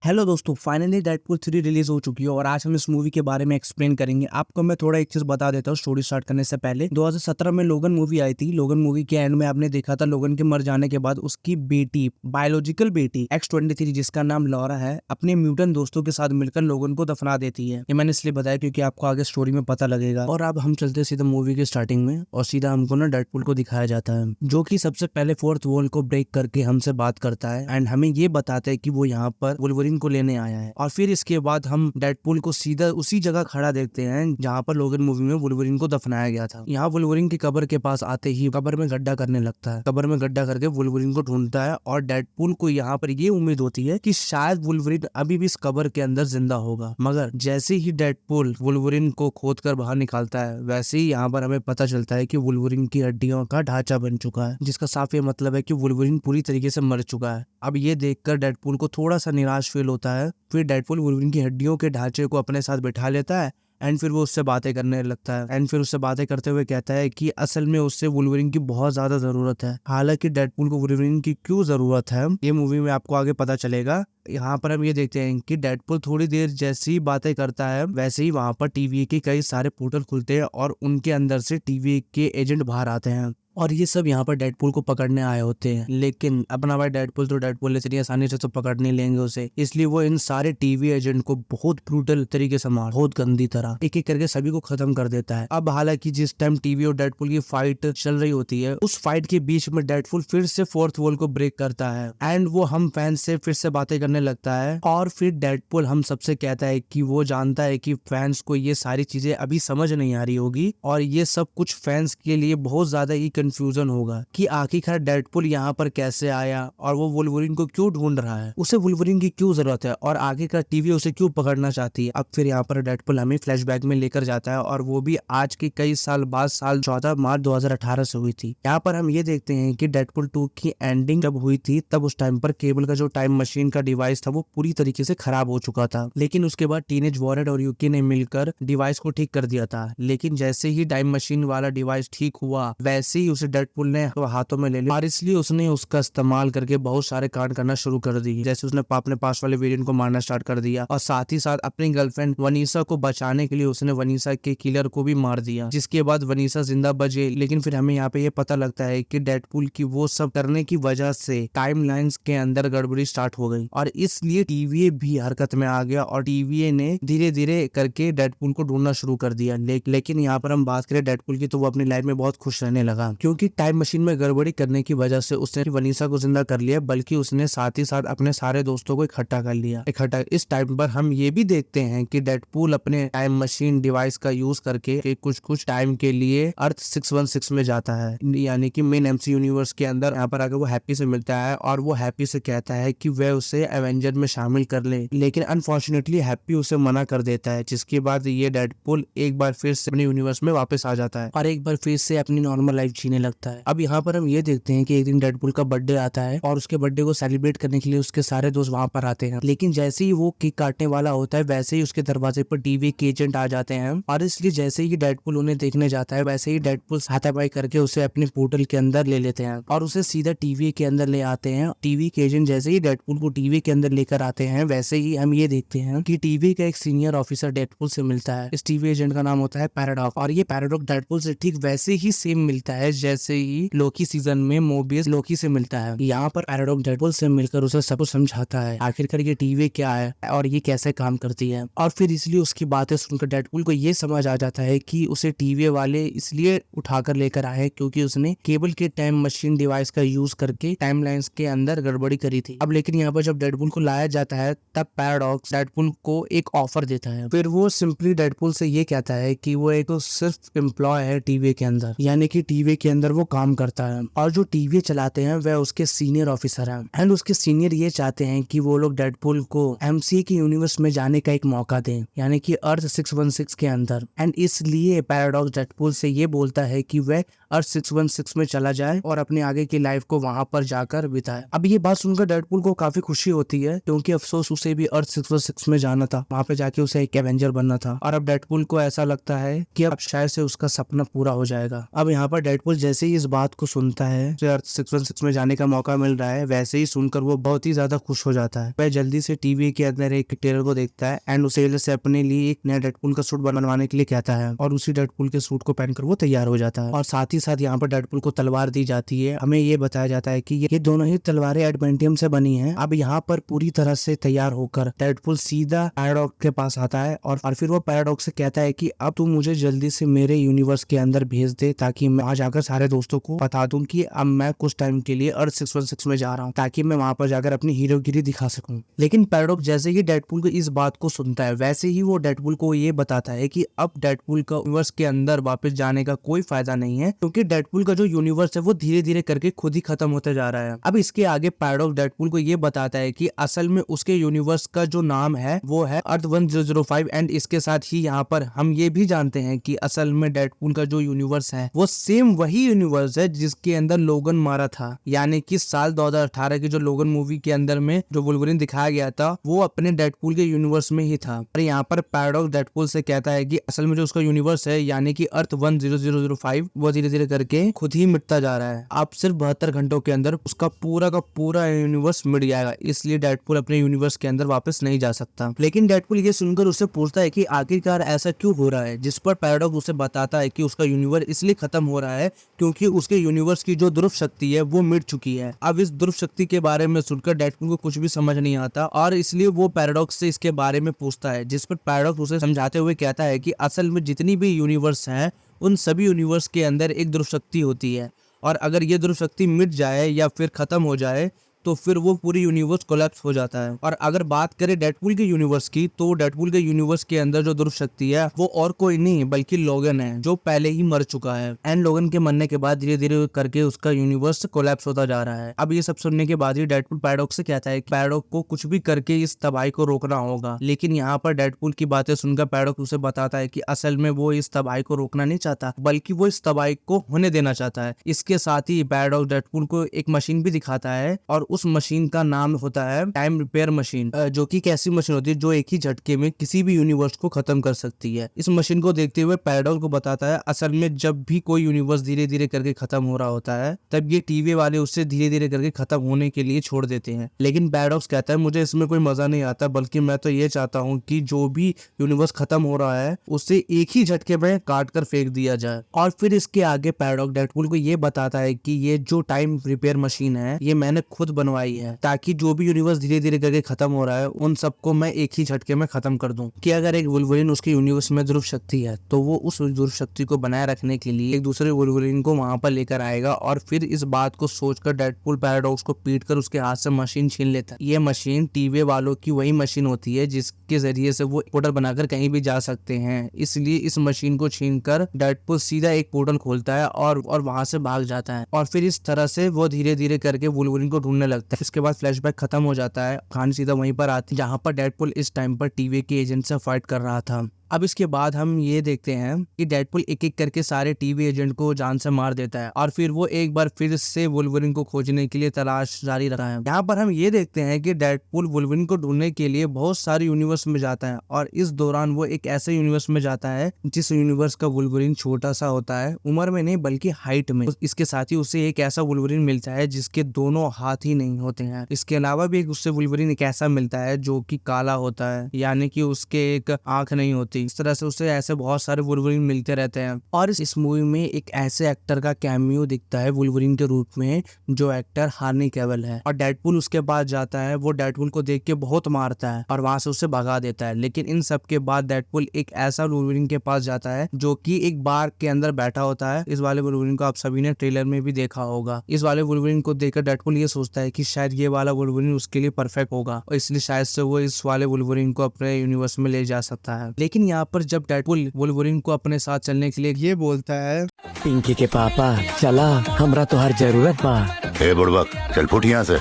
Hello दोस्तों, finally Deadpool 3 release हो चुकी है और आज हम इस मूवी के बारे में एक्सप्लेन करेंगे। आपको मैं थोड़ा एक चीज बता देता हूँ स्टोरी स्टार्ट करने से पहले। 2017 में लोगन मूवी आई थी। लोगन मूवी के एंड में आपने देखा था लोगन के मर जाने के बाद उसकी बेटी, बायोलॉजिकल बेटी X-23 जिसका नाम लॉरा है, अपने म्यूटेंट दोस्तों के साथ मिलकर लोगन को दफना देती है। ये मैंने इसलिए बताया क्योंकि आपको आगे स्टोरी में पता लगेगा। और अब हम चलते सीधा मूवी के स्टार्टिंग में और सीधा हमको ना डेडपूल को दिखाया जाता है, जो कि सबसे पहले फोर्थ वॉल को ब्रेक करके हमसे बात करता है एंड हमें ये बताता है कि वो यहाँ पर वुल्वरिन को लेने आया है। और फिर इसके बाद हम डेडपूल को सीधा उसी जगह खड़ा देखते हैं जहाँ पर लोगन मूवी में वुल्वरिन को दफनाया गया था। यहाँ वुल्वरिन की कब्र के पास आते ही कब्र में गड्ढा करने लगता है। कब्र में गड्ढा करके वुल्वरिन को ढूंढता है और डेडपूल को यहाँ पर ये उम्मीद होती है कि शायद वुल्वरिन अभी भी इस कब्र के अंदर जिंदा होगा। मगर जैसे ही डेडपूल वुल्वरिन को खोद कर बाहर निकालता है, वैसे ही यहाँ पर हमें पता चलता है कि वुल्वरिन की हड्डियों का ढांचा बन चुका है, जिसका साफ ये मतलब है कि वुल्वरिन पूरी तरीके से मर चुका है। अब ये देखकर डेडपूल को थोड़ा सा निराश फील होता है। फिर डेडपूल वुल्वरिन की हड्डियों के ढांचे को अपने साथ बिठा लेता है एंड फिर वो उससे बातें करने लगता है। एंड फिर उससे बातें करते हुए कहता है कि असल में उससे वुल्वरिन की बहुत ज्यादा जरूरत है। हालांकि डेडपूल को वुल्वरिन की क्यों जरूरत है ये मूवी में आपको आगे पता चलेगा। यहाँ पर हम ये देखते हैं कि डेडपूल थोड़ी देर जैसी ही बातें करता है, वैसे ही वहाँ पर टीवी के कई सारे पोर्टल खुलते हैं और उनके अंदर से टीवी के एजेंट बाहर आते हैं और ये सब यहाँ पर डेडपूल को पकड़ने आए होते हैं। लेकिन अपना भाई डेडपूल इतनी आसानी से तो पकड़ नहीं लेंगे उसे, इसलिए वो इन सारे टीवी एजेंट को बहुत ब्रूटल तरीके से मार, बहुत गंदी तरह एक एक करके सभी को खत्म कर देता है। अब हालांकि जिस टाइम टीवी और डेडपूल की फाइट चल रही होती है, उस फाइट के बीच में डेडपूल फिर से फोर्थ वॉल को ब्रेक करता है एंड वो हम फैंस से फिर से बातें करने लगता है। और फिर डेडपूल हम सबसे कहता है कि वो जानता है कि फैंस को ये सारी चीजें अभी समझ नहीं आ रही होगी और ये सब कुछ फैंस के लिए बहुत ज्यादा ही कंफ्यूजन होगा कि आखिरकार डेडपूल यहाँ पर कैसे आया और वो वुल्वरिन को क्यों ढूंढ रहा है, उसे वुल्वरिन की क्यों जरूरत है और आखिरकार टीवी उसे क्यों पकड़ना चाहती है। अब फिर यहाँ पर डेडपूल हमें फ्लैशबैक में लेकर जाता है और वो भी आज के कई साल बाद, साल 14 मार्च 2018 से हुई थी। यहाँ पर हम ये देखते हैं कि डेडपूल 2 की एंडिंग जब हुई थी तब उस टाइम पर केबल का जो टाइम मशीन का डिवाइस था वो पूरी तरीके से खराब हो चुका था। लेकिन उसके बाद टीनेज वॉरेड और यूकी ने मिलकर डिवाइस को ठीक कर दिया था। लेकिन जैसे ही टाइम मशीन वाला डिवाइस ठीक हुआ, वैसे ही उसे डेडपूल ने हाथों में ले लिया और इसलिए उसने उसका इस्तेमाल करके बहुत सारे कांड करना शुरू कर दिए। जैसे उसने अपने पास वाले वेरिएंट को मारना स्टार्ट कर दिया और साथ ही साथ अपनी गर्लफ्रेंड वनीसा को बचाने के लिए उसने वनीसा के किलर को भी मार दिया, जिसके बाद वनीसा जिंदा बच गई। लेकिन फिर हमें यहाँ पे ये पता लगता है कि डेडपूल की वो सब करने की वजह से टाइमलाइंस के अंदर गड़बड़ी स्टार्ट हो गई और इसलिए टीवीए भी हरकत में आ गया और टीवीए ने धीरे धीरे करके डेडपूल को ढूंढना शुरू कर दिया। लेकिन यहाँ पर हम बात करें डेडपूल की, तो वो अपनी लाइफ में बहुत खुश रहने लगा क्योंकि टाइम मशीन में गड़बड़ी करने की वजह से उसने वनीसा को जिंदा कर लिया, बल्कि उसने साथ ही साथ अपने सारे दोस्तों को इकट्ठा कर लिया। इस टाइम पर हम ये भी देखते हैं कि डेडपूल अपने टाइम मशीन डिवाइस का यूज करके कुछ टाइम के लिए अर्थ 616 में जाता है, यानी कि मेन एमसी यूनिवर्स के अंदर। यहाँ पर आकर वो हैप्पी से मिलता है और वो हैप्पी से कहता है कि वह उसे एवेंजर में शामिल कर ले, लेकिन अनफॉर्चुनेटली हैप्पी उसे मना कर देता है, जिसके बाद ये डेडपूल एक बार फिर से अपने यूनिवर्स में वापस आ जाता है और एक बार फिर से अपनी नॉर्मल लाइफ जीने लगता है। अब यहाँ पर हम ये देखते हैं कि एक दिन डेडपूल का बर्थडे आता है और उसके बर्थडे को सेलिब्रेट करने के लिए उसके सारे दोस्त वहां पर आते हैं। लेकिन जैसे ही वो केक काटने वाला होता है, वैसे ही उसके दरवाजे पर टीवी के एजेंट आ जाते हैं और इसलिए जैसे ही डेडपूल उन्हें देखने जाता है, वैसे ही डेडपूल हाथापाई करके उसे अपने पोर्टल के अंदर ले लेते हैं और उसे सीधा टीवी के अंदर ले आते हैं। टीवी के एजेंट जैसे ही डेडपूल को टीवी के अंदर लेकर आते हैं, वैसे ही हम ये देखते हैं कि टीवी का एक सीनियर ऑफिसर डेडपूल से मिलता है। इस टीवी एजेंट का नाम होता है पैराडॉक्स और ये पैराडॉक्स डेडपूल से ठीक वैसे ही सेम मिलता है जैसे ही लोकी सीजन में मोबियस लोकी से मिलता है। यहाँ पर पैराडॉक्स डेडपूल से मिलकर उसे सब कुछ समझाता है, आखिरकार ये टीवी क्या है और ये कैसे काम करती है। और फिर इसलिए उसकी बातें सुनकर डेडपूल को ये समझ आ जाता है कि उसे टीवी वाले इसलिए उठाकर लेकर आए क्योंकि उसने केबल के टाइम मशीन डिवाइस का यूज करके टाइमलाइंस के अंदर गड़बड़ी करी थी। अब लेकिन यहाँ पर जब डेडपूल को लाया जाता है, तब पैराडॉक्स डेडपूल को एक ऑफर देता है। फिर वो सिंपली डेडपूल से ये कहता है कि वो एक तो सिर्फ एम्प्लॉय है टीवी के अंदर, यानी कि टीवी के अंदर वो काम करता है और जो टीवी चलाते हैं वह उसके सीनियर ऑफिसर हैं एंड उसके सीनियर ये चाहते हैं कि वो लोग डेडपूल को एमसी के यूनिवर्स में जाने का एक मौका दें, यानी कि अर्थ 616 के अंदर। एंड इसलिए पैराडॉक्स डेडपूल से ये बोलता है कि वह अर्थ 616 में चला जाए और अपने आगे की लाइफ को वहां पर जाकर बिताए। अब ये बात सुनकर डेडपूल को काफी खुशी होती है, क्योंकि अफसोस उसे भी अर्थ 616 में जाना था, वहां पे जाके उसे एक एवेंजर बनना था। और अब डेडपूल को ऐसा लगता है कि अब शायद से उसका सपना पूरा हो जाएगा। अब यहाँ पर डेडपूल जैसे ही इस बात को सुनता है, उसे अर्थ 616 में जाने का मौका मिल रहा है, वैसे ही सुनकर वो बहुत ही ज्यादा खुश हो जाता है। वह जल्दी से टीवी के अंदर एक टेलर को देखता है एंड उसे टेलर से अपने लिए एक नया डेडपूल का सूट बनवाने के लिए कहता है, और उसी डेडपूल के सूट को पहनकर वो तैयार हो जाता है। और साथ ही साथ यहाँ पर डेडपूल को तलवार दी जाती है। हमें ये बताया जाता है कि ये दोनों ही तलवारें एडमेंटियम से बनी हैं। अब यहाँ पर पूरी तरह से तैयार होकर डेडपूल सीधा पैराडॉक्स के पास आता है और फिर वो पैराडॉक्स से कहता है कि अब तू मुझे जल्दी से मेरे यूनिवर्स के अंदर भेज दे, ताकि मैं वहां जाकर सारे दोस्तों को बता दूं कि अब मैं कुछ टाइम के लिए अर्थ 616 में जा रहा हूँ, ताकि मैं वहां पर जाकर अपनी हीरोगिरी दिखा सकूं। लेकिन पैराडॉक्स जैसे ही डेडपूल को इस बात को सुनता है, वैसे ही वो डेडपूल को ये बताता है कि अब डेडपूल का यूनिवर्स के अंदर वापस जाने का कोई फायदा नहीं है, क्योंकि डेडपूल का जो यूनिवर्स है वो धीरे धीरे करके खुद ही खत्म होते जा रहा है। अब इसके आगे पैराडॉक्स डेडपूल को ये बताता है कि असल में उसके यूनिवर्स का जो नाम है वो है अर्थ 1005 एंड इसके साथ ही यहाँ पर हम ये भी जानते हैं कि असल में डेडपूल का जो यूनिवर्स है वो सेम वही यूनिवर्स है जिसके अंदर लोगन मारा था, यानी कि साल 2018 की जो लोगन मूवी के अंदर में जो वुल्वरीन दिखाया गया था वो अपने डेडपूल के यूनिवर्स में ही था। और यहाँ पर पैराडॉक्स डेडपूल से कहता है कि असल में जो उसका यूनिवर्स है यानी कि अर्थ 10005 वो धीरे धीरे करके खुद ही मिटता जा रहा है। अब सिर्फ 72 घंटों के अंदर उसका पूरा का पूरा यूनिवर्स मिट जाएगा, इसलिए डेडपूल अपने यूनिवर्स के अंदर वापस नहीं जा सकता। लेकिन डेडपूल ये सुनकर उससे पूछता है कि आखिरकार ऐसा क्यों हो रहा है, जिस पर पैराडॉक्स उसे बताता है कि उसका यूनिवर्स इसलिए खत्म हो रहा है क्योंकि उसके यूनिवर्स की जो ध्रुव शक्ति है वो मिट चुकी है। अब इस ध्रुव शक्ति के बारे में सुनकर डेडपूल को कुछ भी समझ नहीं आता और इसलिए वो पैराडॉक्स से इसके बारे में पूछता है, जिस पर पैराडॉक्स उसे समझाते हुए कहता है कि असल में जितनी भी यूनिवर्स हैं उन सभी यूनिवर्स के अंदर एक ध्रुव शक्ति होती है, और अगर ये ध्रुव शक्ति मिट जाए या फिर खत्म हो जाए तो फिर वो पूरी यूनिवर्स कोलैप्स हो जाता है। और अगर बात करें डेडपूल के यूनिवर्स की, तो डेडपूल के यूनिवर्स के अंदर जो ध्रुव शक्ति है वो और कोई नहीं बल्कि लोगन है, जो पहले ही मर चुका है एंड लोगन के मरने के बाद धीरे धीरे करके उसका यूनिवर्स कोलैप्स होता जा रहा है। अब ये सब सुनने के बाद ही डेडपूल पैराडॉक्स से कहता है कि पैराडॉक्स को कुछ भी करके इस तबाही को रोकना होगा। लेकिन यहाँ पर डेडपूल की बातें सुनकर पैराडॉक्स उसे बताता है कि असल में वो इस तबाही को रोकना नहीं चाहता, बल्कि वो इस तबाही को होने देना चाहता है। इसके साथ ही पैराडॉक्स डेडपूल को एक मशीन भी दिखाता है और उस मशीन का नाम होता है टाइम रिपेयर मशीन, जो कि एक ऐसी मशीन होती है जो एक ही झटके में किसी भी यूनिवर्स को खत्म कर सकती है। इस मशीन को देखते हुए पैराडॉक्स को बताता है असल में जब भी कोई यूनिवर्स धीरे धीरे करके खत्म हो रहा होता है तब ये टीवी वाले उससे धीरे धीरे करके खत्म होने के लिए छोड़ देते हैं। लेकिन पैराडॉक्स कहता है मुझे इसमें कोई मजा नहीं आता, बल्कि मैं तो ये चाहता हूँ कि जो भी यूनिवर्स खत्म हो रहा है उसे एक ही झटके में काट कर फेंक दिया जाए। और फिर इसके आगे पैराडॉक्स डेडपूल को ये बताता है कि ये जो टाइम रिपेयर मशीन है ये मैंने खुद बनवाई है, ताकि जो भी यूनिवर्स धीरे धीरे करके खत्म हो रहा है उन सबको मैं एक ही झटके में खत्म कर दूं। कि अगर एक वुल्वरीन उसके यूनिवर्स में ध्रुव शक्ति है तो वो उस ध्रुव शक्ति को बनाए रखने के लिए एक दूसरे वुल्वरीन को वहां पर लेकर आएगा। और फिर इस बात को सोचकर डेडपूल पैराडॉक्स को पीटकर उसके हाथ से मशीन छीन लेता है। ये मशीन टीवी वालों की वही मशीन होती है जिसके जरिए से वो पोर्टल बनाकर कहीं भी जा सकते हैं, इसलिए इस मशीन को छीनकर डेडपूल सीधा एक पोर्टल खोलता है और वहां से भाग जाता है। और फिर इस तरह से वो धीरे धीरे करके वुल्वरीन को ढूंढने लगता है। इसके बाद फ्लैशबैक खत्म हो जाता है, कहानी सीधा वहीं पर आती है जहां पर डेडपूल इस टाइम पर टीवी के एजेंट से फाइट कर रहा था। अब इसके बाद हम ये देखते हैं कि डेडपूल एक एक करके सारे टीवी एजेंट को जान से मार देता है और फिर वो एक बार फिर से वुल्वरीन को खोजने के लिए तलाश जारी रखा है। यहाँ पर हम ये देखते हैं कि डेडपूल वुल्वरीन को ढूंढने के लिए बहुत सारे यूनिवर्स में जाता है और इस दौरान वो एक ऐसे यूनिवर्स में जाता है जिस यूनिवर्स का वुल्वरीन छोटा सा होता है, उम्र में नहीं बल्कि हाइट में। इसके साथ ही उसे एक ऐसा वुल्वरीन मिलता है जिसके दोनों हाथ ही नहीं होते हैं। इसके अलावा भी एक उससे वुल्वरीन एक ऐसा मिलता है जो कि काला होता है, यानी कि उसके एक आंख नहीं होती। इस तरह से उसे ऐसे बहुत सारे वुल्वरीन मिलते रहते हैं। और इस मूवी में एक ऐसे एक्टर का कैमियो दिखता है वुल्वरीन के रूप में, जो एक्टर हार्नी कैविल है। और डेडपूल उसके पास जाता है, वो डेडपूल को देख के बहुत मारता है और वहां से उसे भगा देता है। लेकिन इन सब के बाद डेडपूल एक ऐसा वुल्वरीन के पास जाता है जो कि एक बार के अंदर बैठा होता है। इस वाले वुल्वरीन को आप सभी ने ट्रेलर में भी देखा होगा। इस वाले वुल्वरीन को देखकर डेडपूल ये सोचता है कि शायद ये वाला वुल्वरीन उसके लिए परफेक्ट होगा और इसलिए शायद से वो इस वाले वुल्वरीन को अपने यूनिवर्स में ले जा सकता है। लेकिन यहाँ पर जब डेडपूल वुल्वरीन को अपने साथ चलने के लिए ये बोलता है, पिंकी के पापा चला हमरा तो हर जरूरत बा। ए बुड़बक चल फुट यहाँ से।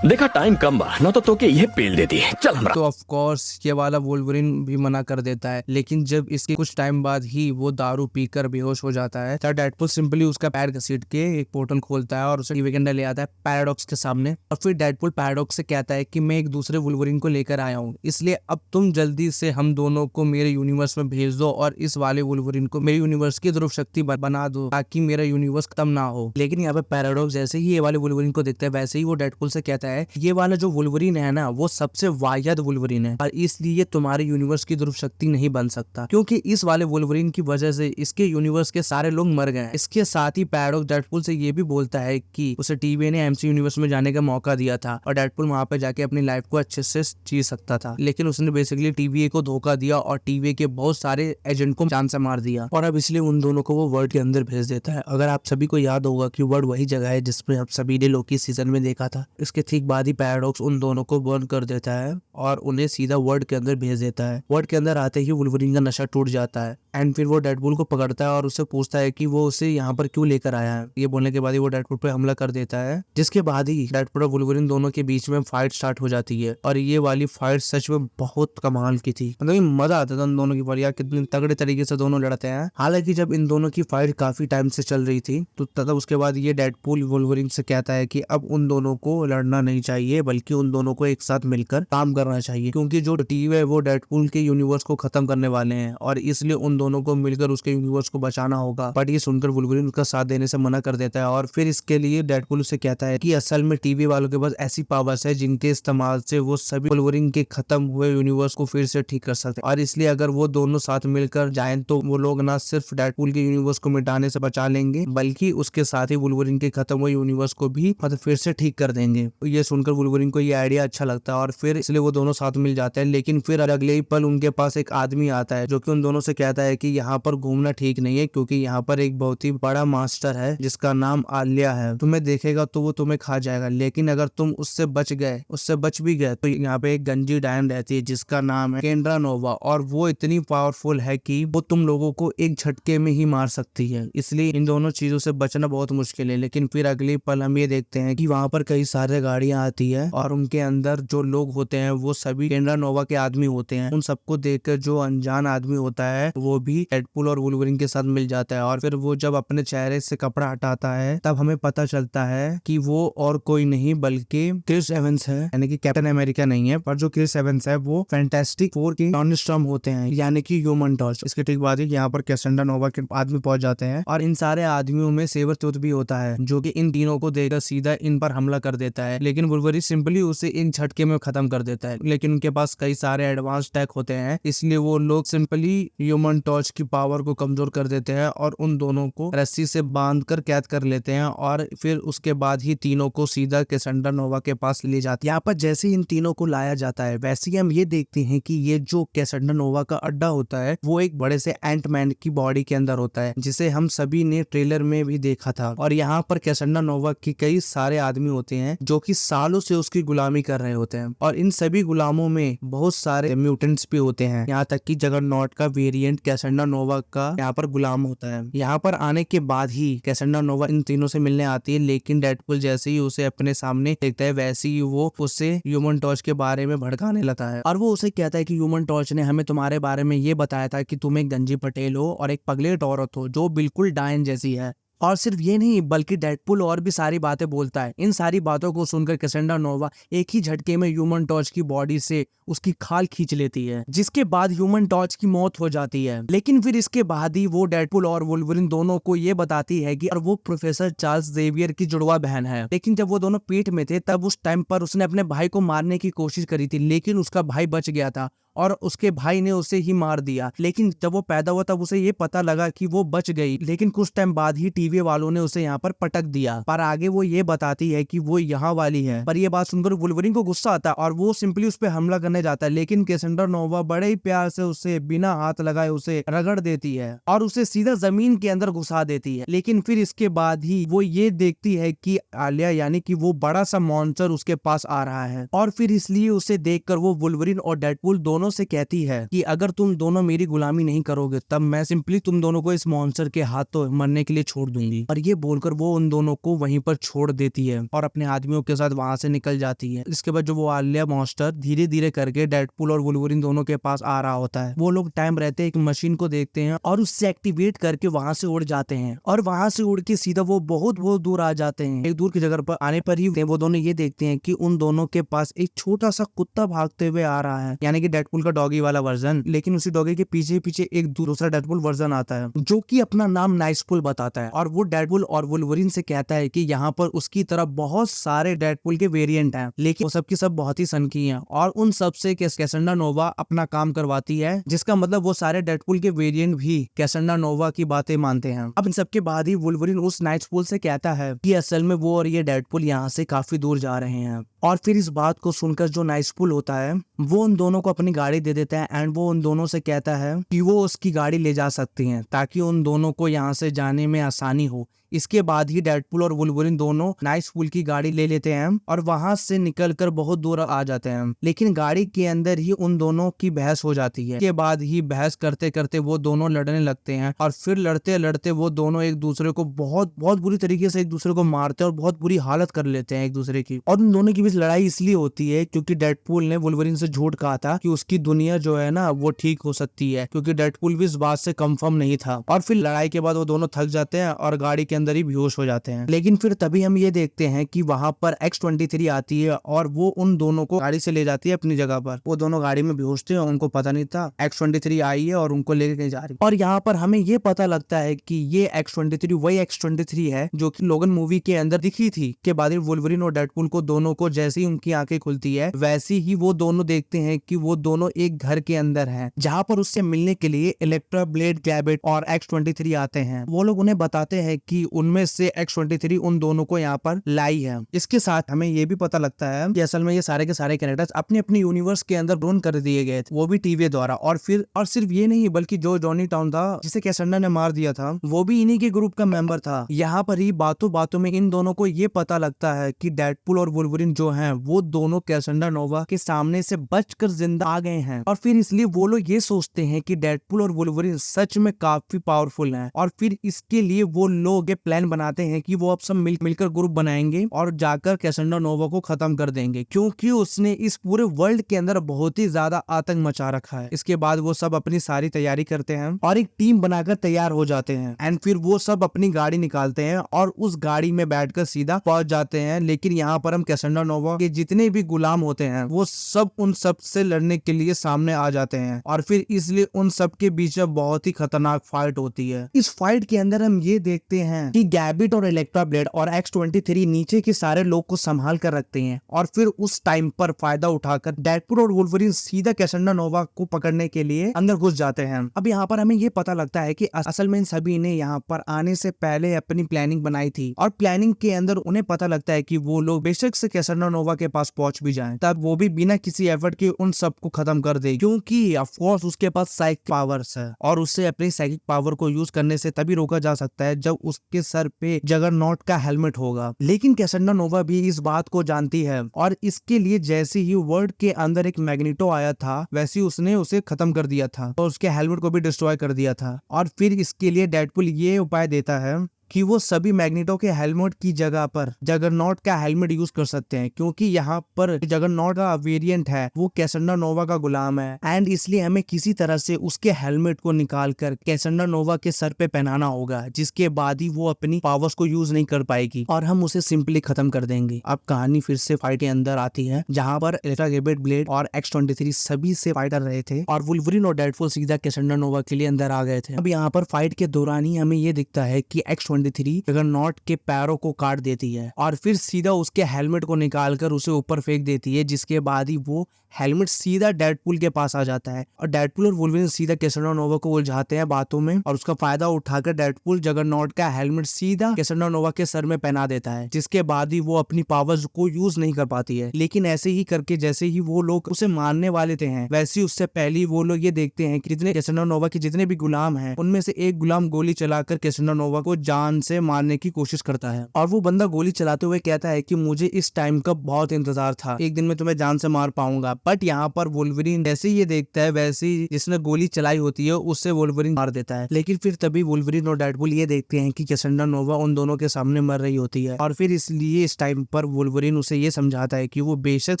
देखा टाइम कम बा न तो तोके ये पेल देती है। चल हमरा। तो ऑफ कोर्स ये वाला वुल्वरिन भी मना कर देता है, लेकिन जब इसके कुछ टाइम बाद ही वो दारू पीकर बेहोश हो जाता है तब डेडपुल सिंपली उसका पैर घसीट के एक पोर्टल खोलता है और उसे टीवी के अंदर ले आता है पैराडॉक्स के सामने। और फिर डेडपुल पैराडॉक्स से कहता है कि मैं एक दूसरे वुल्वरिन को लेकर आया हूँ, इसलिए अब तुम जल्दी से हम दोनों को मेरे यूनिवर्स में भेज दो और इस वाले वुल्वरिन को मेरे यूनिवर्स की ध्रुव शक्ति बना दो ताकि मेरा यूनिवर्स खत्म ना हो। लेकिन यहाँ पे पैराडॉक्स जैसे ही ये वाले वुल्वरिन को देखता है वैसे ही वो डेडपुल से कहता है ये वाला जो वुल्वरिन है ना वो सबसे वाहियात वुल्वरिन है और इसलिए तुम्हारे यूनिवर्स की ध्रुव शक्ति नहीं बन सकता, क्योंकि इस वाले वुल्वरिन की वजह से इसके यूनिवर्स के सारे लोग मर गए। इसके साथ ही पैराडॉक्स डेडपुल से ये भी बोलता है कि उसे टीवी ने एमसी यूनिवर्स में जाने का मौका दिया था और डेडपुल वहां पे जाके अपनी लाइफ को अच्छे से जी सकता था, लेकिन उसने बेसिकली टीवी को धोखा दिया और टीवी के बहुत सारे एजेंट को जान से मार दिया और अब इसलिए उन दोनों को वो वर्ल्ड के अंदर भेज देता है। अगर आप सभी को याद होगा कि वर्ल्ड वही जगह है जिसमें आप सभी ने लोकी सीजन में देखा था। इसके ठीक बाद ही पैराडॉक्स उन दोनों को बर्न कर देता है और उन्हें सीधा वर्ल्ड के अंदर भेज देता है। वर्ल्ड के अंदर आते ही वुल्वरिन का नशा टूट जाता है एंड फिर वो डेडपुल को पकड़ता है और उससे पूछता है कि वो उसे यहाँ पर क्यों लेकर आया है। ये बोलने के बाद ही वो डेडपुल पे हमला कर देता है, जिसके बाद ही डेडपुल और वुल्वरिन दोनों के बीच में फाइट स्टार्ट हो जाती है और ये वाली फाइट सच में बहुत कमाल की थी। मतलब मजा आता था उन दोनों की फाइट, कितने तगड़े तरीके से दोनों लड़ते हैं। हालांकि जब इन दोनों की फाइट काफी टाइम से चल रही थी तो तब उसके बाद ये डेडपुल वुल्वरिन से कहता है कि अब उन दोनों को लड़ना नहीं चाहिए बल्कि उन दोनों को एक साथ मिलकर काम करना चाहिए, क्योंकि जो टीवी है वो डेडपुल के यूनिवर्स को खत्म करने वाले हैं और इसलिए उन दोनों को मिलकर उसके यूनिवर्स को बचाना होगा। बट ये सुनकर वुल्वरिन उसका साथ देने से मना कर देता है और फिर इसके लिए डेडपुल उसे कहता है कि असल में टीवी वालों के पास ऐसी पावर्स है जिनके इस्तेमाल से वो सभी वुल्वरिन के खत्म हुए यूनिवर्स को फिर से ठीक कर सकते हैं और इसलिए अगर वो दोनों साथ मिलकर जाएं तो वो लोग ना सिर्फ डेडपुल के यूनिवर्स को मिटाने से बचा लेंगे बल्कि उसके साथ ही वुल्वरिन के खत्म हुए यूनिवर्स को भी मतलब फिर से ठीक कर देंगे। ये सुनकर वुल्वरिन को ये आइडिया अच्छा लगता है और फिर इसलिए वो दोनों साथ मिल जाते हैं। लेकिन फिर अगले ही पल उनके पास एक आदमी आता है जो कि उन दोनों से कहता है कि यहाँ पर घूमना ठीक नहीं है, क्योंकि यहाँ पर एक बहुत ही बड़ा मास्टर है जिसका नाम आलिया है, तुम्हें देखेगा तो वो तुम्हें खा जाएगा, लेकिन अगर तुम उससे बच भी गए तो यहाँ पे एक गंजी डायन रहती है जिसका नाम है केंड्रा नोवा और वो इतनी पावरफुल है कि वो तुम लोगों को एक झटके में ही मार सकती है, इसलिए इन दोनों चीजों से बचना बहुत मुश्किल है। लेकिन फिर अगले पल हम ये देखते हैं कि वहां पर कई सारे गाड़ियां आती है और उनके अंदर जो लोग होते हैं वो सभी केंड्रा नोवा के आदमी होते हैं। उन सबको देखकर जो अनजान आदमी होता है वो भी डेडपुल और वुल्वरिन के साथ मिल जाता है और फिर वो जब अपने चेहरे से कपड़ा हटाता है तब हमें पता चलता है कि वो और कोई नहीं बल्कि क्रिस एवंस है, यानी कि कैप्टन अमेरिका नहीं है, पर जो क्रिस एवंस है वो फैंटास्टिक फोर के टोनी स्टार्क होते हैं, यानी कि ह्यूमन टॉर्च। इसके ठीक बाद ही यहाँ पर कैसेंड्रा नोवा के आदमी पहुंच जाते हैं और इन सारे आदमियों में सेबर टूथ भी होता है जो कि इन तीनों को देखकर सीधा इन पर हमला कर देता है, लेकिन वुल्वरिन सिंपली उसे एक झटके में खत्म कर देता है। लेकिन उनके पास कई सारे एडवांस टैक होते हैं, इसलिए वो लोग सिंपली ह्यूमन टॉर्च की पावर को कमजोर कर देते हैं और उन दोनों को रस्सी से बांधकर कैद कर लेते हैं और फिर उसके बाद ही तीनों को सीधा कैसेंड्रा नोवा के पास ले जाते हैं। यहाँ पर जैसे इन तीनों को लाया जाता है वैसे ही हम ये देखते हैं कि ये जो कैसेंड्रा नोवा का अड्डा होता है वो एक बड़े से एंटमैन की बॉडी के अंदर होता है, जिसे हम सभी ने ट्रेलर में भी देखा था। और यहाँ पर कैसेंड्रा नोवा की कई सारे आदमी होते हैं जो कि सालों से उसकी गुलामी कर रहे होते हैं और इन सभी गुलामों में बहुत सारे म्यूटेंट्स भी होते हैं, यहाँ तक कि जगरनॉट का वेरिएंट कैसेंड्रा नोवा का यहाँ पर गुलाम होता है। यहाँ पर आने के बाद ही कैसेंड्रा नोवा इन तीनों से मिलने आती है, लेकिन डेडपुल जैसे ही उसे अपने सामने देखता है वैसे ही वो उसे ह्यूमन टॉर्च के बारे में भड़काने लगता है और वो उसे कहता है कि ह्यूमन टॉर्च ने हमें तुम्हारे बारे में ये बताया था कि तुम एक गंजी पटेल हो और एक पगलेट औरत हो जो बिल्कुल डायन जैसी है। और सिर्फ ये नहीं बल्कि डेडपुल और भी सारी बातें बोलता है। इन सारी बातों को सुनकर कैसेंड्रा नोवा एक ही झटके में ह्यूमन टॉर्च की बॉडी से उसकी खाल खींच लेती है, जिसके बाद ह्यूमन टॉर्च की मौत हो जाती है। लेकिन फिर इसके बाद ही वो डेडपुल और वुल्वरिन दोनों को ये बताती है कि और वो प्रोफेसर चार्ल्स जेवियर की जुड़वा बहन है। लेकिन जब वो दोनों पीठ में थे तब उस टाइम पर उसने अपने भाई को मारने की कोशिश करी थी, लेकिन उसका भाई बच गया था और उसके भाई ने उसे ही मार दिया। लेकिन जब वो पैदा हुआ तब उसे ये पता लगा कि वो बच गई, लेकिन कुछ टाइम बाद ही टीवी वालों ने उसे यहाँ पर पटक दिया। पर आगे वो ये बताती है कि वो यहाँ वाली है। पर ये बात सुनकर वुल्वरिन को गुस्सा आता है और वो सिंपली उस पर हमला करने जाता है, लेकिन कैसेंड्रा नोवा बड़े ही प्यार से उसे बिना हाथ लगाए उसे रगड़ देती है और उसे सीधा जमीन के अंदर घुसा देती है। लेकिन फिर इसके बाद ही वो ये देखती है कि आलिया यानी कि वो बड़ा सा मॉन्स्टर उसके पास आ रहा है और फिर इसलिए उसे देखकर वो वुल्वरिन और डेडपुल दोनों से कहती है कि अगर तुम दोनों मेरी गुलामी नहीं करोगे तब मैं सिंपली तुम दोनों को इस मॉन्स्टर के हाथों मरने के लिए छोड़ दूंगी। और ये बोलकर वो उन दोनों को वहीं पर छोड़ देती है और अपने आदमियों के साथ वहां से निकल जाती है। इसके बाद जो वो आलिया मॉन्स्टर धीरे धीरे करके डेडपूल और वुल्वरिन दोनों के पास आ रहा होता है। वो लोग टाइम रहते एक मशीन को देखते हैं और उससे एक्टिवेट करके वहां से उड़ जाते हैं और वहां से उड़ के सीधा वो बहुत बहुत दूर आ जाते हैं। एक दूर की जगह पर आने पर ही वो दोनों ये देखते हैं कि उन दोनों के पास एक छोटा सा कुत्ता भागते हुए आ रहा है, यानी कि डेडपूल का डॉगी वाला वर्जन। लेकिन उसी डॉगी के पीछे पीछे एक दूसरा डेडपूल वर्जन आता है जो कि अपना नाम नाइसपुल बताता है और वो डेडपूल और वुल्वरिन से कहता है कि यहाँ पर उसकी तरह बहुत सारे डेडपूल के वेरिएंट हैं, लेकिन वो सबकी सब बहुत ही सनकी हैं और उन सब से कैसेंड्रा नोवा अपना काम करवाती है, जिसका मतलब वो सारे डेडपूल के वेरिएंट भी कैसेंड्रा नोवा की बातें मानते हैं। अब इन सबके बाद ही वुल्वरिन उस नाइसपुल से कहता है कि असल में वो और ये डेडपूल यहाँ से काफी दूर जा रहे हैं। और फिर इस बात को सुनकर जो नाइसपुल होता है वो उन दोनों को अपनी गाड़ी दे देता है एंड वो उन दोनों से कहता है कि वो उसकी गाड़ी ले जा सकती हैं ताकि उन दोनों को यहाँ से जाने में आसानी हो। इसके बाद ही डेडपूल और वुल्वरिन दोनों नाइसपुल की गाड़ी ले लेते हैं और वहां से निकलकर बहुत दूर आ जाते हैं, लेकिन गाड़ी के अंदर ही उन दोनों की बहस हो जाती है। इसके बाद ही बहस करते करते वो दोनों लड़ने लगते हैं और फिर लड़ते लड़ते वो दोनों एक दूसरे को बहुत बहुत बुरी तरीके से एक दूसरे को मारते हैं और बहुत बुरी हालत कर लेते हैं एक दूसरे की। और उन दोनों के बीच लड़ाई इसलिए होती है क्योंकि डेडपूल ने वुल्वरिन से झूठ कहा था कि उसकी दुनिया जो है ना वो ठीक हो सकती है, क्योंकि डेडपूल भी इस बात से कंफर्म नहीं था। और फिर लड़ाई के बाद वो दोनों थक जाते हैं और गाड़ी के अंदर ही बेहोश हो जाते हैं। लेकिन फिर तभी हम ये देखते हैं कि वहां पर X-23 आती है और वो उन दोनों को गाड़ी से ले जाती है अपनी जगह पर। वो दोनों गाड़ी में बेहोश थे, उनको पता नहीं था X-23 आई है और उनको लेके जा रही है। और यहाँ पर हमें ये पता लगता है कि ये X-23 वही X-23 है जो कि लोगन मूवी के अंदर दिखी थी। के बाद वुल्वरिन और डेडपूल को दोनों को जैसे ही उनकी आंखें खुलती है वैसे ही वो दोनों देखते हैं कि वो दोनों एक घर के अंदर हैं, जहां पर उससे मिलने के लिए इलेक्ट्रा, ब्लेड, गैबेट और X-23 आते हैं। वो लोग उन्हें बताते हैं कि उनमें से X-23 उन दोनों को यहाँ पर लाई है। इसके साथ हमें ये भी पता लगता है कि असल में ये सारे के सारे कैरेक्टर्स अपने अपने यूनिवर्स के अंदर ड्रोन कर दिए गए थे, वो भी टीवी द्वारा। और सिर्फ ये नहीं बल्कि जो जॉनी टाउन था जिसे कैसेंड्रा ने मार दिया था वो भी इन्हीं के ग्रुप का मेंबर था। यहाँ पर ही बातों बातों में इन दोनों को ये पता लगता है कि डेडपूल और वुल्वरिन जो हैं वो दोनों कैसेंड्रा नोवा के सामने से बचकर जिंदा आ गए हैं। और फिर इसलिए वो लोग ये सोचते हैं कि डेडपूल और वुल्वरिन सच में काफी पावरफुल हैं और फिर इसके लिए वो लोग प्लान बनाते हैं कि वो अब सब मिलकर ग्रुप बनाएंगे और जाकर कैसेंड्रा नोवा को खत्म कर देंगे, क्योंकि उसने इस पूरे वर्ल्ड के अंदर बहुत ही ज्यादा आतंक मचा रखा है। इसके बाद वो सब अपनी सारी तैयारी करते हैं और एक टीम बनाकर तैयार हो जाते हैं एंड फिर वो सब अपनी गाड़ी निकालते हैं और उस गाड़ी में बैठकर सीधा पहुंच जाते हैं। लेकिन यहाँ पर हम कैसेंड्रा नोवा के जितने भी गुलाम होते हैं वो सब उन सब से लड़ने के लिए सामने आ जाते हैं और फिर इसलिए उन सब के बीच में बहुत ही खतरनाक फाइट होती है। इस फाइट के अंदर हम ये देखते हैं कि गैबिट और इलेक्ट्रा, ब्लेड और X-23 नीचे के सारे लोग को संभाल कर रखते हैं और फिर उस टाइम पर फायदा उठाकर डेडपूल और वुल्वरिन सीधा कैसेंड्रा नोवा को पकड़ने के लिए अंदर घुस जाते हैं। अब यहाँ पर हमें ये पता लगता है कि असल में इन सभी ने यहाँ पर आने से पहले अपनी प्लानिंग बनाई थी और प्लानिंग के अंदर उन्हें पता लगता है कि वो लोग बेशक से कैसेंड्रा नोवा के पास पहुंच भी जाएं, तब वो भी बिना किसी एफर्ट के उन सबको खत्म कर दे, क्योंकि ऑफ कोर्स उसके पास साइकिक पावर्स है और उससे अपनी साइकिक पावर को यूज करने से तभी रोका जा सकता है जब उसके सर पे जगरनॉट का हेलमेट होगा। लेकिन कैसेंड्रा नोवा भी इस बात को जानती है और इसके लिए जैसे ही वर्ल्ड के अंदर एक मैग्नेटो आया था वैसे उसने उसे खत्म कर दिया था और उसके हेलमेट को भी डिस्ट्रॉय कर दिया था। और फिर इसके लिए डेडपूल ये उपाय देता है कि वो सभी मैग्नेटो के हेलमेट की जगह पर जगरनॉट का हेलमेट यूज कर सकते हैं, क्योंकि यहाँ पर जगरनॉट का वेरिएंट है वो कैसेंड्रा नोवा का गुलाम है एंड इसलिए हमें किसी तरह से उसके हेलमेट को निकाल कर कैसेंड्रा नोवा के सर पे पहनाना होगा, जिसके बाद ही वो अपनी पावर्स को यूज नहीं कर पाएगी और हम उसे सिंपली खत्म कर देंगे। अब कहानी फिर से फाइट के अंदर आती है जहाँ पर इलेक्ट्रा, गैबेट, ब्लेड और X-23 सभी से फाइट कर रहे थे और वुल्वरिन और डेडपूल सीधा कैसेंड्रा नोवा के लिए अंदर आ गए थे। अब यहाँ पर फाइट के दौरान ही हमें ये दिखता है कि X-23 जगरनॉट के पैरों को काट देती है और फिर सीधा उसके हेलमेट को निकालकर उसे ऊपर फेंक देती है, जिसके बाद ही वो हेलमेट सीधा डेडपूल के पास आ जाता है और डेडपूल और वुल्वरिन सीधा कैसेंड्रा नोवा को उलझाते हैं बातों में और उसका फायदा उठाकर डेडपूल जगरनॉट का हेलमेट सीधा कैसेंड्रा नोवा के सर में पहना देता है, जिसके बाद ही वो अपनी पावर्स को यूज नहीं कर पाती है। लेकिन ऐसे ही करके जैसे ही वो लोग उसे मारने वाले थे हैं वैसे ही उससे पहले वो लोग ये देखते हैं कि जितने कैसेंड्रा नोवा के जितने भी गुलाम हैं उनमें से एक गुलाम गोली चलाकर कैसेंड्रा नोवा को जान से मारने की कोशिश करता है और वो बंदा गोली चलाते हुए कहता है कि मुझे इस टाइम का बहुत इंतजार था, एक दिन में तुम्हें जान से मार पाऊंगा, बट यहाँ पर वुल्वरीन जैसे ही ये देखता है वैसे ही जिसने गोली चलाई होती है उससे वुल्वरीन मार देता है। लेकिन फिर तभी वुल्वरीन और डेडपुल ये देखते हैं कि कैसेंड्रा नोवा उन दोनों के सामने मर रही होती है और फिर इसलिए इस टाइम पर वुल्वरीन उसे ये समझाता है कि वो बेशक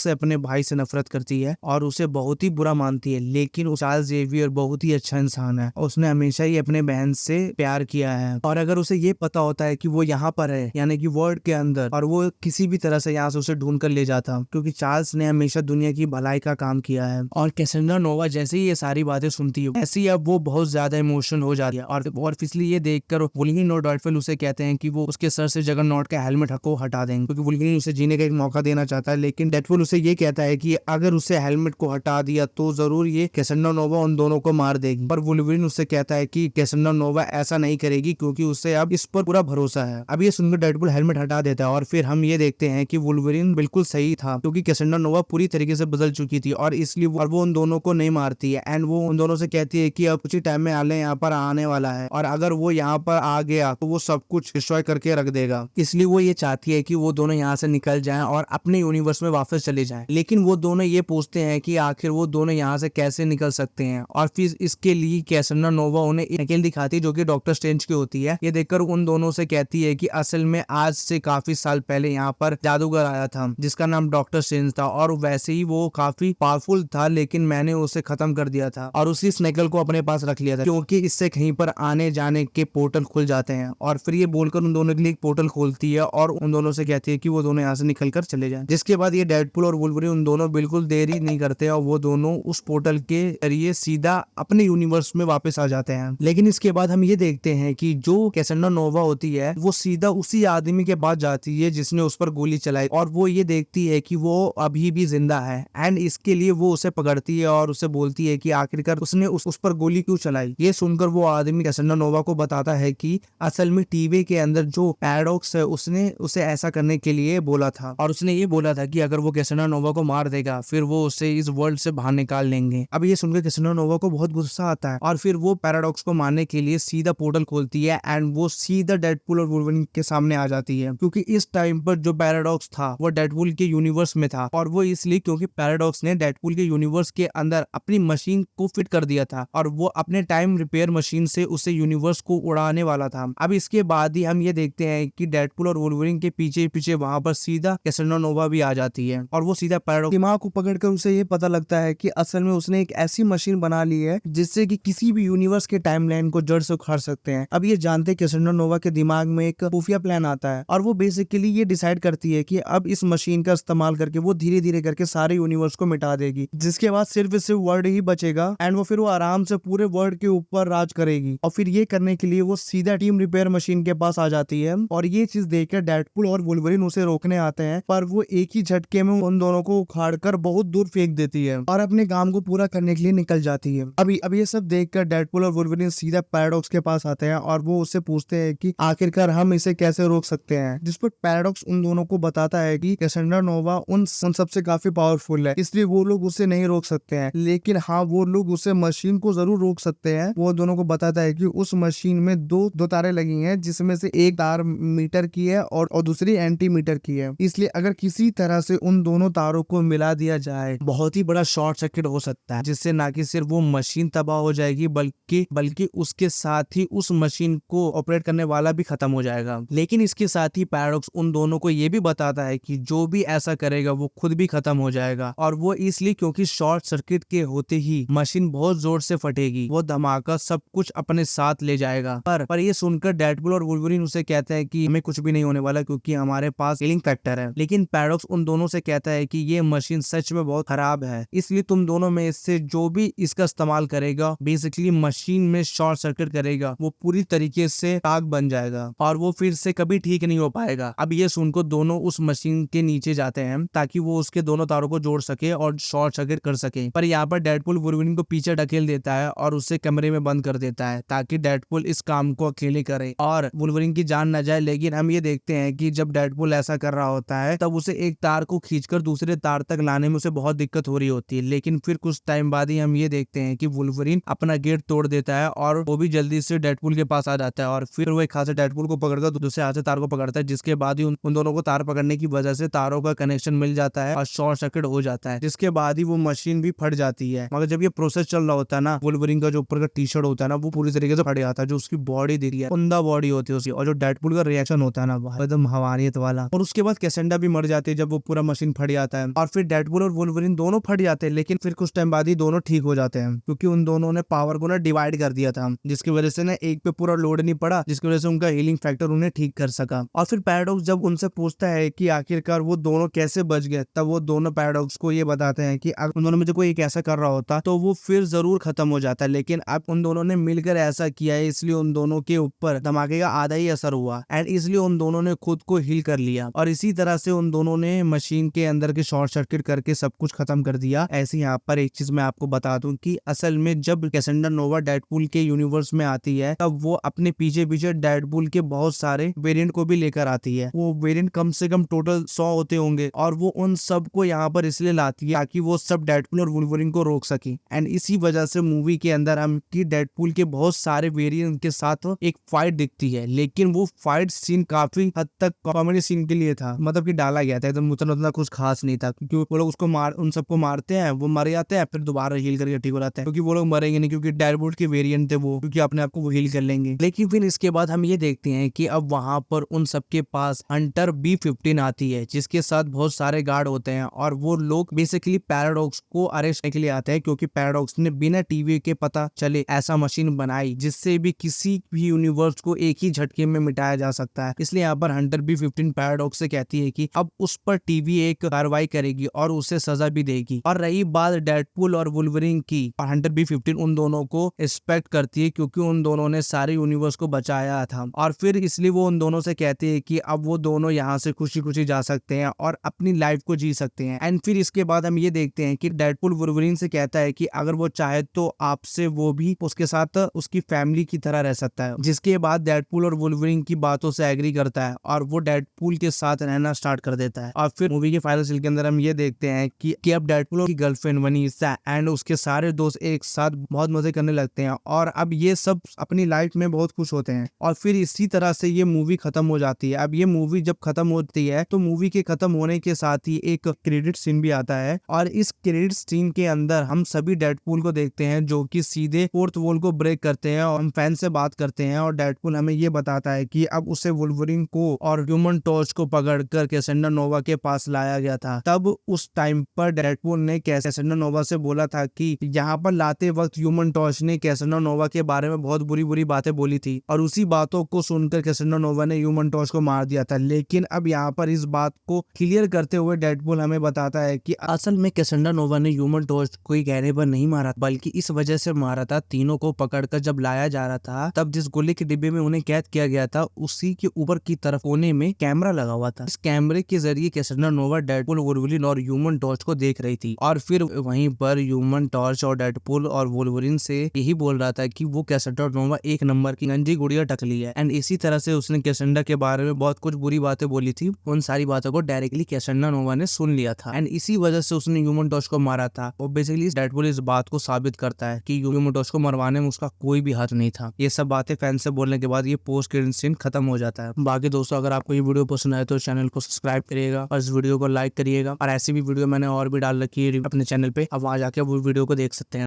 से अपने भाई से नफरत करती है और उसे बहुत ही बुरा मानती है, लेकिन चार्ल्स जेवियर बहुत ही अच्छा इंसान है। उसने हमेशा ही अपने बहन से प्यार किया है और अगर उसे ये पता होता है कि वो यहाँ पर है यानी कि वर्ल्ड के अंदर और वो किसी भी तरह से यहाँ से उसे ढूंढ कर ले जाता, क्योंकि चार्ल्स ने हमेशा दुनिया की भलाई का काम किया है। और कैसेंड्रा नोवा जैसे ही ये सारी बातें सुनती है ऐसे ही अब वो बहुत ज्यादा इमोशनल हो जाती है और इसलिए ये देखकर वुल्वरीन और डेडपुल उसे कहते हैं कि वो उसके सर से जगरनॉट का हेलमेट को हटा देंगे, क्योंकि वुल्वरीन उसे जीने का एक मौका देना चाहता है। लेकिन डेडपुल उसे ये कहता है कि अगर उसे हेलमेट को हटा दिया तो जरूर ये कैसेंड्रा नोवा उन दोनों को मार देगी, पर वुल्वरीन उससे कहता है कि कैसेंड्रा नोवा ऐसा नहीं करेगी क्योंकि उसे अब इस पर पूरा भरोसा है। अब ये सुनकर डेडपुल हेलमेट हटा देता है और फिर हम ये देखते हैं कि वुल्वरीन बिल्कुल सही था, क्योंकि कैसेंड्रा नोवा पूरी तरीके से बदल चुकी थी और इसलिए वो उन दोनों को नहीं मारती है एंड वो उन दोनों से कहती है कि अब कुछ ही टाइम में आले यहाँ पर आने वाला है और अगर वो यहाँ पर आ गया तो वो सब कुछ डिस्ट्रॉय करके रख देगा। इसलिए वो ये चाहती है कि वो दोनों यहाँ से निकल जाएं और अपने यूनिवर्स में वापस चले जाएं। लेकिन वो दोनों ये पूछते हैं कि आखिर वो दोनों यहाँ से कैसे निकल सकते हैं और फिर इसके लिए कैसेंड्रा नोवा उन्हें एक नकेल दिखाती है जो कि डॉक्टर स्ट्रेंज की होती है। ये देखकर उन दोनों से कहती है कि असल में आज से काफी साल पहले यहाँ पर जादूगर आया था जिसका नाम डॉक्टर स्ट्रेंज था और वैसे ही वो काफी पावरफुल था, लेकिन मैंने उसे खत्म कर दिया था और उसी स्नेकल को अपने पास रख लिया था क्योंकि इससे कहीं पर आने जाने के पोर्टल खुल जाते हैं। और फिर ये बोलकर उन दोनों के लिए एक पोर्टल खोलती है और उन दोनों से कहती है कि वो दोनों यहाँ से निकल कर चले जाएं। जिसके बाद ये डेडपुल और वुल्वरीन उन दोनों बिल्कुल देरी नहीं करते और वो दोनों उस पोर्टल के जरिए सीधा अपने यूनिवर्स में वापस आ जाते हैं। लेकिन इसके बाद हम ये देखते हैं कि जो कैसेंड्रा नोवा होती है वो सीधा उसी आदमी के पास जाती है जिसने उस पर गोली चलाई और वो ये देखती है कि वो अभी भी जिंदा है एंड इसके लिए वो उसे पकड़ती है और उसे बोलती है कि आखिरकार उसने उस पर गोली क्यों चलाई। ये सुनकर वो आदमी कैसेंड्रा नोवा को बताता है कि असल में टीवी के अंदर जो पैराडॉक्स है उसने उसे ऐसा करने के लिए बोला था और उसने ये बोला था कि अगर वो कैसेंड्रा नोवा को मार देगा फिर वो उसे इस वर्ल्ड से बाहर निकाल लेंगे। अब ये सुनकर कैसेंड्रा नोवा को बहुत गुस्सा आता है और फिर वो पैराडॉक्स को मारने के लिए सीधा पोर्टल खोलती है एंड वो सीधा डेडपुल और वुल्वरीन के सामने आ जाती है, क्योंकि इस टाइम पर जो पैराडॉक्स था वो डेडपुल के यूनिवर्स में था और वो इसलिए क्योंकि पैराडॉक्स ने डेडपुल के यूनिवर्स के अंदर अपनी मशीन को फिट कर दिया था और वो अपने टाइम रिपेयर मशीन से उसे यूनिवर्स को उड़ाने वाला था। अब इसके बाद ही हम ये देखते हैं कि डेडपुल और वुल्वरीन के पीछे पीछे वहां पर सीधा कैसेंड्रा नोवा भी आ जाती है और वो सीधा पैराडॉक्स दिमाग को पकड़कर उसे ये पता लगता है कि असल में उसने एक ऐसी मशीन बना ली है जिससे कि किसी भी यूनिवर्स के टाइमलाइन को जड़ से उखाड़ सकते हैं। अब ये जानते कैसेंड्रा नोवा के दिमाग में एक खुफिया प्लान आता है और वो बेसिकली ये डिसाइड करती है कि अब इस मशीन का इस्तेमाल करके वो धीरे धीरे करके सारे यूनिवर्स को मिटा देगी, जिसके बाद सिर्फ वर्ल्ड ही बचेगा एंड वो फिर वो आराम से पूरे वर्ल्ड के ऊपर राज करेगी। और फिर ये करने के लिए वो सीधा टीम रिपेयर मशीन के पास आ जाती है और ये चीज देखकर डेडपुल और वुल्वरीन उसे रोकने आते हैं, पर वो एक ही झटके में उन दोनों को उखाड़ कर बहुत दूर फेंक देती है और अपने काम को पूरा करने के लिए निकल जाती है। अब ये सब देखकर डेडपुल और वुल्वरीन सीधा पैराडॉक्स के पास आते हैं और वो उससे पूछते हैं कि आखिरकार हम इसे कैसे रोक सकते हैं, जिस पर पैराडॉक्स उन दोनों को बताता है कि कैसेंड्रा नोवा उन सबसे काफी पावरफुल है, इसलिए वो लोग उसे नहीं रोक सकते हैं, लेकिन हाँ वो लोग उसे मशीन को जरूर रोक सकते हैं। वो दोनों को बताता है कि उस मशीन में दो तारे लगी हैं, जिसमें से एक तार मीटर की है और दूसरी एंटी मीटर की है, इसलिए अगर किसी तरह से उन दोनों तारों को मिला दिया जाए बहुत ही बड़ा शॉर्ट सर्किट हो सकता है, जिससे ना कि सिर्फ वो मशीन तबाह हो जाएगी बल्कि उसके साथ ही उस मशीन को ऑपरेट करने वाला भी खत्म हो जाएगा। लेकिन इसके साथ ही पैराडॉक्स उन दोनों को ये भी बताता है कि जो भी ऐसा करेगा वो खुद भी खत्म हो जाएगा और वो इसलिए क्योंकि शॉर्ट सर्किट के होते ही मशीन बहुत जोर से फटेगी, वो धमाका सब कुछ अपने साथ ले जाएगा। पर ये सुनकर डेडपुल और वुल्वरीन उसे कहते हैं कि हमें कुछ भी नहीं होने वाला क्योंकि हमारे पास हीलिंग फैक्टर है। लेकिन पैराडॉक्स उन दोनों से कहता है कि ये मशीन सच में बहुत खराब है, इसलिए तुम दोनों में से जो भी इसका इस्तेमाल करेगा बेसिकली मशीन में शॉर्ट सर्किट करेगा वो पूरी तरीके से आग बन जाएगा और वो फिर से कभी ठीक नहीं हो पाएगा। अब ये सुनकर दोनों उस मशीन के नीचे जाते हैं ताकि वो उसके दोनों तारों को जोड़ सके और शॉर्ट सर्किट कर सके, पर यहाँ पर डेडपुल वुल्वरीन को पीछे ढकेल देता है और उसे कमरे में बंद कर देता है ताकि डेडपुल इस काम को अकेले करे और वुल्वरीन की जान न जाए। लेकिन हम ये देखते हैं कि जब डेडपुल ऐसा कर रहा होता है तब उसे एक तार को खींचकर दूसरे तार तक लाने में उसे बहुत दिक्कत हो रही होती है। लेकिन फिर कुछ टाइम बाद ही हम ये देखते हैं कि वुल्वरीन अपना गेट तोड़ देता है और वो भी जल्दी से डेडपुल के पास आ जाता है और फिर वो एक हाथ से डेडपुल को पकड़कर दूसरे हाथ से तार को पकड़ता है, जिसके बाद ही उन दोनों को तार पकड़ने की वजह से तारों का कनेक्शन मिल जाता है और शॉर्ट सर्किट हो जाता जाता है, जिसके बाद ही वो मशीन भी फट जाती है। मगर जब ये प्रोसेस चल रहा होता है ना, वुल्वरिन का जो ऊपर का टी शर्ट होता है ना, वो पूरी तरीके से फट जाता है। जो उसकी बॉडी दिख रही है, उमदा बॉडी होती है उसकी, और जो डेडपूल का रिएक्शन होता है ना, वो एकदम हवानियत वाला। और उसके बाद कैसेंडा भी मर जाती है जब वो पूरा मशीन फट जाता है। और फिर डेडपूल और वुल्वरिन दोनों फट जाते हैं, लेकिन फिर कुछ टाइम बाद ही दोनों ठीक हो जाते हैं, क्योंकि उन दोनों ने पावर को ना डिवाइड कर दिया था, जिसकी वजह से ना एक पे पूरा लोड नहीं पड़ा, जिसकी वजह से उनका हीलिंग फैक्टर उन्हें ठीक कर सका। और फिर पैराडॉक्स जब उनसे पूछता है कि आखिरकार वो दोनों कैसे बच गए, तब वो दोनों पैराडॉक्स को ये बताते हैं कि अगर उन दोनों में से कोई एक ऐसा कर रहा होता तो वो फिर जरूर खत्म हो जाता, लेकिन अब उन दोनों ने मिलकर ऐसा किया है, इसलिए उन दोनों के ऊपर धमाके का आधा ही असर हुआ, एंड इसलिए उन दोनों ने खुद को हील कर लिया। और इसी तरह से उन दोनों ने मशीन के अंदर के शॉर्ट सर्किट करके सब कुछ खत्म कर दिया। ऐसे यहाँ पर एक चीज मैं आपको बता दूं कि असल में जब कैसेंडा नोवा डेडपूल के यूनिवर्स में आती है, तब वो अपने पीछे पीछे डेडपूल के बहुत सारे वेरिएंट को भी लेकर आती है। वो वेरिएंट कम से कम टोटल 100 होते होंगे, और वो उन सब को यहाँ पर इसलिए लाती है ताकि वो सब डेडपूल और वुल्वरिन को रोक सके। एंड इसी वजह से मूवी के अंदर हम की डेडपूल के बहुत सारे वेरिएंट के साथ एक फाइट दिखती है, लेकिन वो फाइट सीन काफी हद तक कॉमेडी सीन के लिए था, मतलब कि डाला गया था, एकदम उतना कुछ खास नहीं था, क्योंकि वो लोग उसको उन सबको मारते हैं, वो मर जाते हैं, फिर दोबारा हील करके ठीक हो जाते हैं, क्योंकि वो लोग मरेंगे नहीं, क्योंकि डेडपूल के वेरिएंट थे वो, क्योंकि अपने आप को वो हील कर लेंगे। लेकिन फिर इसके बाद हम ये देखते हैं कि अब वहां पर उन सबके पास हंटर B-15 आती है, जिसके साथ बहुत सारे गार्ड होते हैं, और वो लोग बेसिकली पैराडॉक्स को अरेस्ट करने के लिए आते हैं, क्योंकि पैराडॉक्स ने बिना टीवी के पता चले ऐसा मशीन बनाई जिससे भी किसी भी यूनिवर्स को एक ही झटके में मिटाया जा सकता है। इसलिए यहाँ पर हंटर B-15 पैराडॉक्स से कहती है कि अब उस पर टीवी एक कार्रवाई करेगी और उसे सजा भी देगी। और रही बात डेडपूल और वुल्वरिन की, और हंटर B-15 उन दोनों को रिस्पेक्ट करती है, क्योंकि उन दोनों ने सारे यूनिवर्स को बचाया था, और फिर इसलिए वो उन दोनों से कहती है कि अब वो दोनों यहाँ से खुशी खुशी जा सकते हैं और अपनी लाइफ को जी सकते हैं। एंड फिर इसके बाद हम ये देखते हैं कि डेडपूल वुल्वरिन से कहता है कि अगर वो चाहे तो आपसे वो भी उसके साथ उसकी फैमिली की तरह रह सकता है, जिसके बाद डेडपूल और वुल्वरिन की बातों से एग्री करता है, और वो डेडपूल के साथ रहना स्टार्ट कर देता है। और फिर मूवी के फाइनल सीन के अंदर हम ये देखते हैं कि अब डेडपूल की गर्लफ्रेंड वनीसा एंड उसके सारे दोस्त एक साथ बहुत मजे करने लगते हैं, और अब ये सब अपनी लाइफ में बहुत खुश होते हैं। और फिर इसी तरह से ये मूवी खत्म हो जाती है। अब ये मूवी जब खत्म होती है तो मूवी के खत्म होने के साथ ही एक क्रेडिट सीन भी आता है, और इस क्रेडिट सीन के अंदर हम सभी डेडपूल को देखते हैं जो कि सीधे फोर्थ वॉल को ब्रेक करते हैं, और हम फैन से बात करते हैं, और डेडपूल हमें ये बताता है कि अब उसे वुल्वरिन को और ह्यूमन टॉर्च को पकड़कर कैसेंडा नोवा के पास लाया गया था। तब उस टाइम पर डेडपूल ने कैसेंडा नोवा से बोला था कि यहाँ पर लाते वक्त ह्यूमन टॉर्च ने कैसेंडा नोवा के बारे में बहुत बुरी बुरी बातें बोली थी, और उसी बातों को सुनकर कैसेंडा नोवा ने ह्यूमन टॉर्च को मार दिया था। लेकिन अब यहाँ पर इस बात को क्लियर करते हुए डेडपूल हमें बताता है कि असल में कैसेंडा नोवा ने ह्यूमन टॉर्च कोई कहने पर नहीं मारा, बल्कि इस वजह से मारा था, तीनों को पकड़कर जब लाया जा रहा था, तब जिस गोली के डिब्बे में उन्हें कैद किया गया था, उसी के ऊपर की तरफ कोने में कैमरा लगा हुआ था। इस कैमरे के जरिए कैसेंडा नोवा डेडपूल, वुल्वरिन और ह्यूमन टॉर्च को देख रही थी, और फिर वहीं पर ह्यूमन टॉर्च और डेडपूल और वुल्वरिन से यही बोल रहा था कि वो कैसेंडा नोवा एक नंबर की गंजी गुड़िया टकली है। एंड इसी तरह से उसने कैसेंडा के बारे में बहुत कुछ बुरी बातें बोली थी। उन सारी बातों को डायरेक्टली कैसेंडा नोवा ने सुन लिया था, एंड इसी वजह से उसने ह्यूमन टॉर्च को मारा था। और बेसिकली डेडपूल इस बात को साबित करता है कि ह्यूमन टॉर्च को मरवाने में उसका कोई भी हाथ नहीं था। ये सब बातें फैन से बोलने के बाद ये पोस्ट क्रेडिट सीन खत्म हो जाता है। बाकी दोस्तों, अगर आपको ये वीडियो पसंद आए तो चैनल को सब्सक्राइब करिएगा और इस वीडियो को लाइक करिएगा, और ऐसी भी वीडियो मैंने और भी डाल रखी है अपने चैनल पे, अब वहां जाके वो वीडियो को देख सकते हैं।